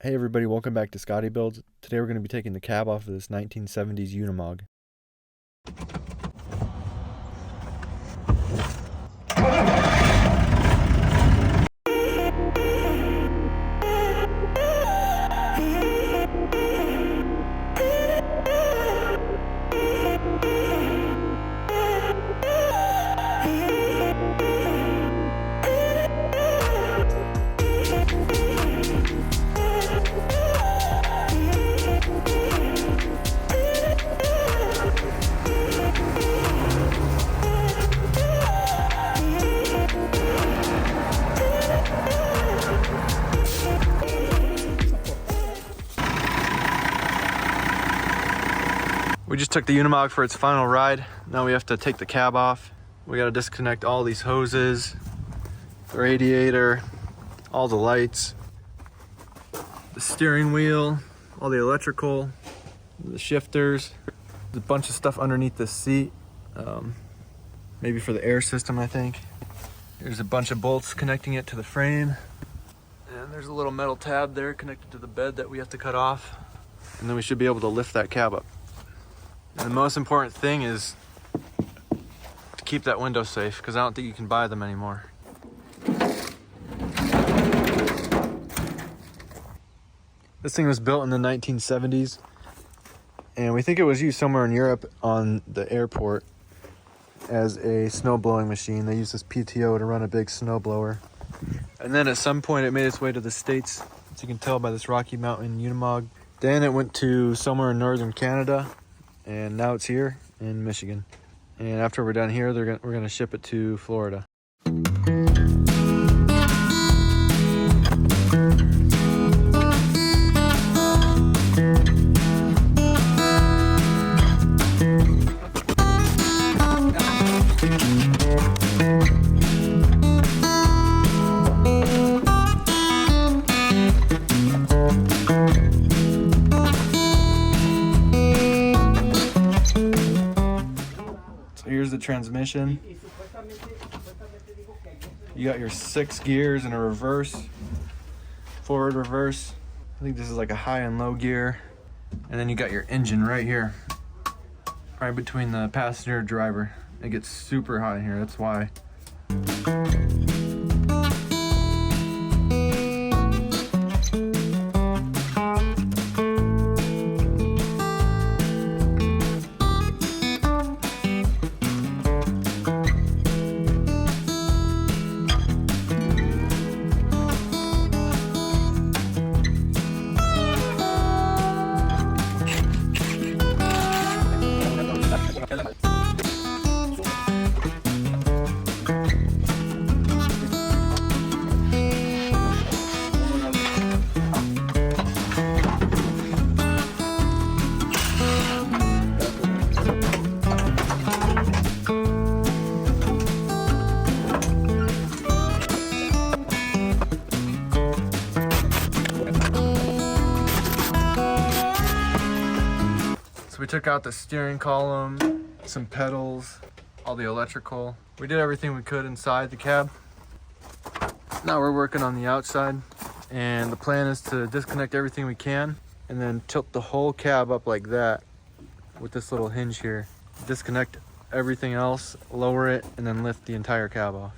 Hey everybody, welcome back to Scotty Builds. Today we're going to be taking the cab off of this 1970s Unimog. We just took the Unimog for its final ride. Now we have to take the cab off. We got to disconnect all these hoses, the radiator, all the lights, the steering wheel, all the electrical, the shifters. There's a bunch of stuff underneath the seat, maybe for the air system, I think. There's a bunch of bolts connecting it to the frame. And there's a little metal tab there connected to the bed that we have to cut off. And then we should be able to lift that cab up. And the most important thing is to keep that window safe, because I don't think you can buy them anymore. This thing was built in the 1970s, and we think it was used somewhere in Europe on the airport as a snow blowing machine. They used this PTO to run a big snow blower. And then at some point it made its way to the States, as you can tell by this Rocky Mountain Unimog. Then it went to somewhere in northern Canada, and now it's here in Michigan. And after we're done here, we're gonna ship it to Florida. Here's the transmission. You got your 6 gears and a reverse, forward, reverse. I think this is like a high and low gear. And then you got your engine right here, right between the passenger and driver. It gets super hot in here, that's why. We took out the steering column, some pedals, all the electrical. We did everything we could inside the cab. Now we're working on the outside, and the plan is to disconnect everything we can and then tilt the whole cab up like that with this little hinge here. Disconnect everything else, lower it, and then lift the entire cab off.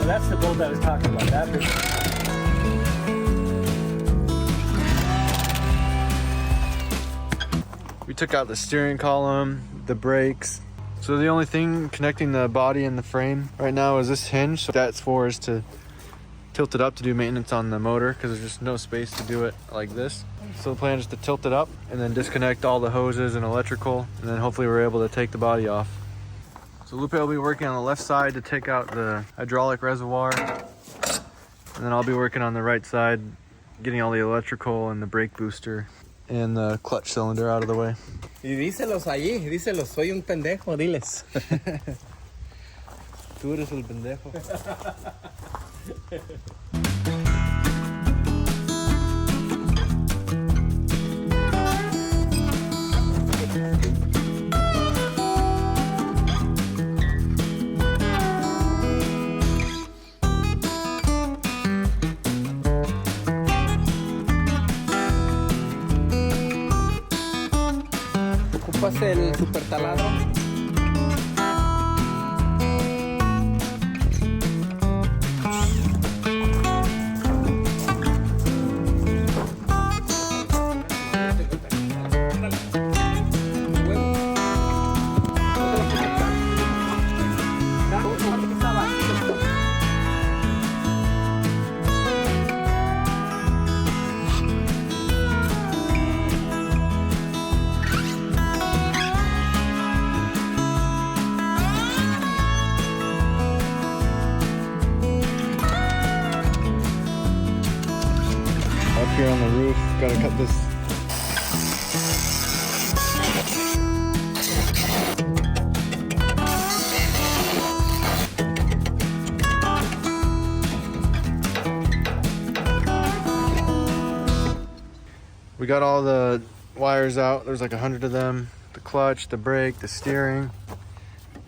That's the bolt I was talking about. That big. We took out the steering column, the brakes. So the only thing connecting the body and the frame right now is this hinge. So that's for us to tilt it up to do maintenance on the motor, because there's just no space to do it like this. So the plan is to tilt it up and then disconnect all the hoses and electrical, and then hopefully we're able to take the body off. So Lupe will be working on the left side to take out the hydraulic reservoir, and then I'll be working on the right side, getting all the electrical and the brake booster and the clutch cylinder out of the way. Y díselos allí, díselos, soy un pendejo, diles. Tú eres el pendejo. ocupas el super taladro. Up here on the roof, gotta cut this. We got all the wires out. There's like 100 of them. The clutch, the brake, the steering.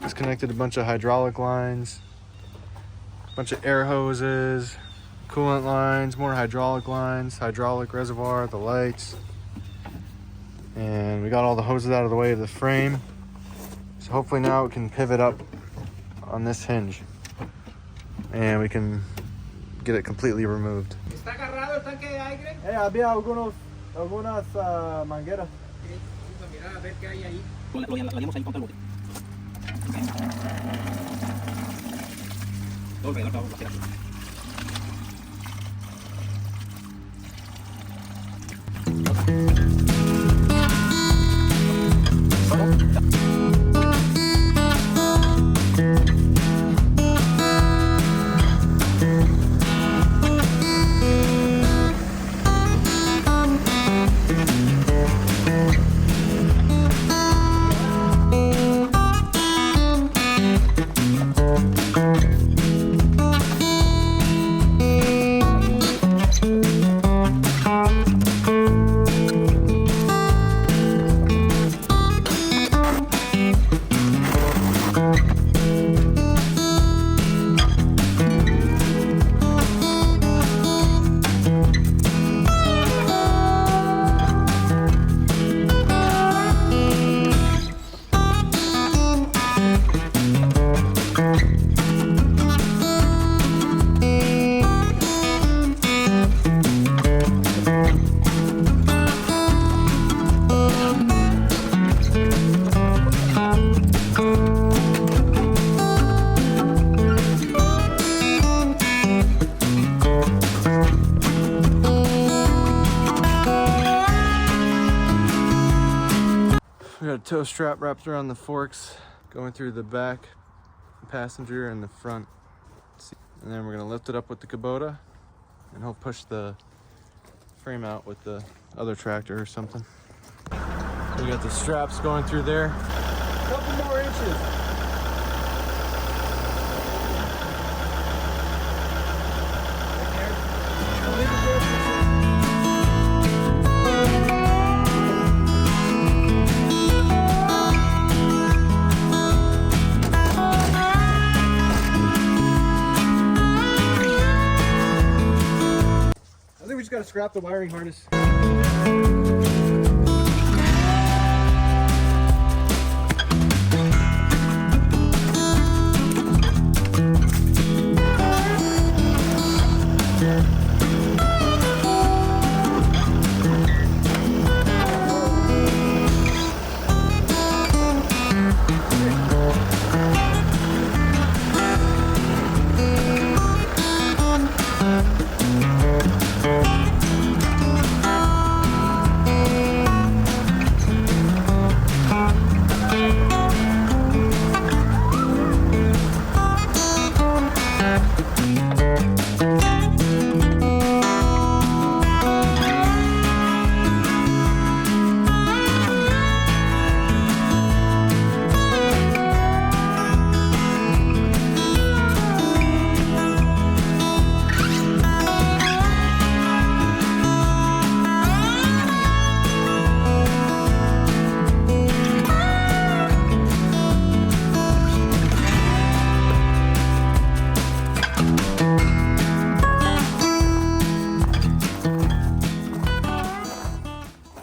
Disconnected a bunch of hydraulic lines, a bunch of air hoses, coolant lines, more hydraulic lines, hydraulic reservoir, the lights. And we got all the hoses out of the way of the frame. So hopefully now it can pivot up on this hinge and we can get it completely removed. ¿Está agarrado el tanque de aire? Había algunas mangueras. Mira, a ver qué hay ahí. Lo llevamos ahí contra el bote. Todo alrededor, vamos a hacer aquí. We got a tow strap wrapped around the forks, going through the back passenger and the front seat. And then we're gonna lift it up with the Kubota and he'll push the frame out with the other tractor or something. We got the straps going through there. A couple more inches. We just gotta scrap the wiring harness.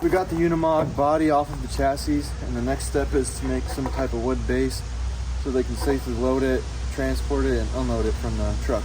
We got the Unimog body off of the chassis, and the next step is to make some type of wood base so they can safely load it, transport it, and unload it from the truck.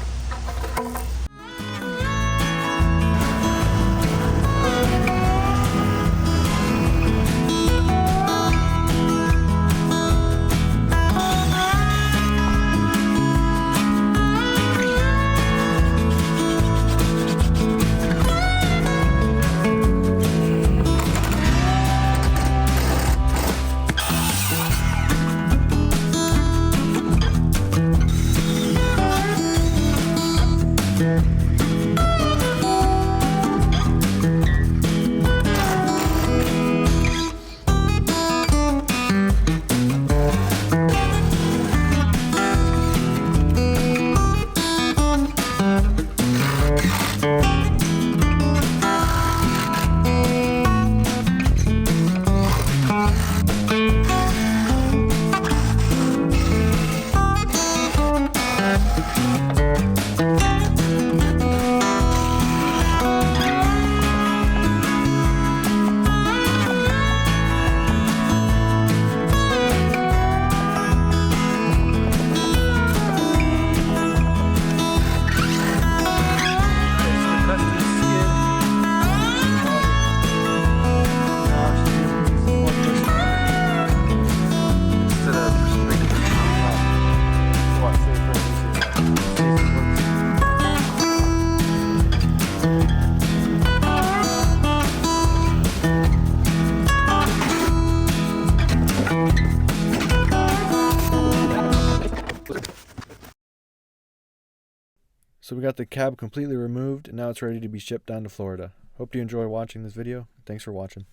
So we got the cab completely removed, and now it's ready to be shipped down to Florida. Hope you enjoy watching this video. Thanks for watching.